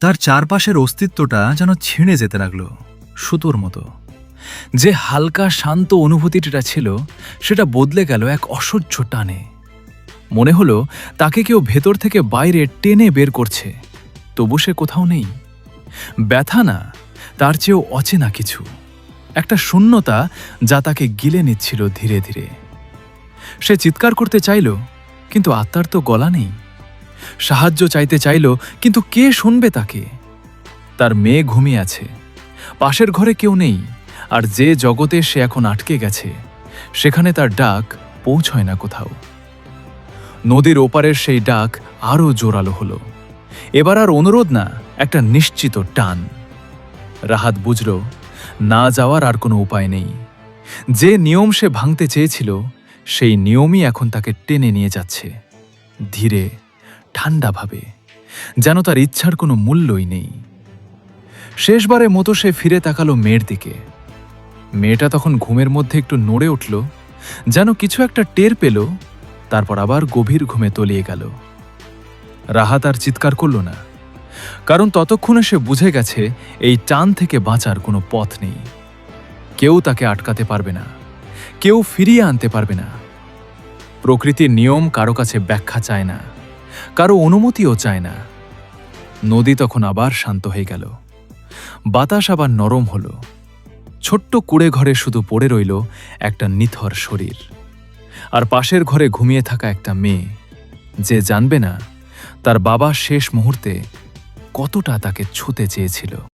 তার চারপাশের অস্তিত্বটা যেন ছিঁড়ে যেতে লাগলো সুতোর মতো। যে হালকা শান্ত অনুভূতিটা ছিল সেটা বদলে গেল এক অসহ্য টানে। মনে হলো তাকে কেউ ভেতর থেকে বাইরে টেনে বের করছে, তবু সে কোথাও নেই। ব্যথা না, তার চেয়েও অচেনা কিছু, একটা শূন্যতা যা তাকে গিলে নিচ্ছিল ধীরে ধীরে। সে চিৎকার করতে চাইল, কিন্তু আত্মার তো গলা নেই। সাহায্য চাইতে চাইল, কিন্তু কে শুনবে তাকে? তার মেয়ে ঘুমিয়ে আছে, পাশের ঘরে কেউ নেই, আর যে জগতে সে এখন আটকে গেছে সেখানে তার ডাক পৌঁছয় না কোথাও। নদীর ওপারের সেই ডাক আরও জোরালো হলো। এবার আর অনুরোধ না, একটা নিশ্চিত টান। রাহাত বুঝল না যাওয়ার আর কোনো উপায় নেই। যে নিয়ম সে ভাঙতে চেয়েছিল সেই নিয়মই এখন তাকে টেনে নিয়ে যাচ্ছে, ধীরে ঠান্ডাভাবে, যেন তার ইচ্ছার কোনো মূল্যই নেই। শেষবারের মতো সে ফিরে তাকালো মেয়ের দিকে। মেয়েটা তখন ঘুমের মধ্যে একটু নড়ে উঠল, যেন কিছু একটা টের পেল, তারপর আবার গভীর ঘুমে তলিয়ে গেল। রাহাত আর চিৎকার করল না, কারণ ততক্ষণে সে বুঝে গেছে এই টান থেকে বাঁচার কোনো পথ নেই। কেউ তাকে আটকাতে পারবে না, কেউ ফিরিয়ে আনতে পারবে না। প্রকৃতির নিয়ম কারো কাছে ব্যাখ্যা চায় না, কারো অনুমতিও চায় না। নদী তখন আবার শান্ত হয়ে গেল, বাতাস আবার নরম হলো। ছোট্ট কুড়ে ঘরে শুধু পড়ে রইল একটা নিথর শরীর, আর পাশের ঘরে ঘুমিয়ে থাকা একটা মেয়ে, যে জানবে না তার বাবা শেষ মুহূর্তে কতটা তাকে ছুঁতে চেয়েছিল।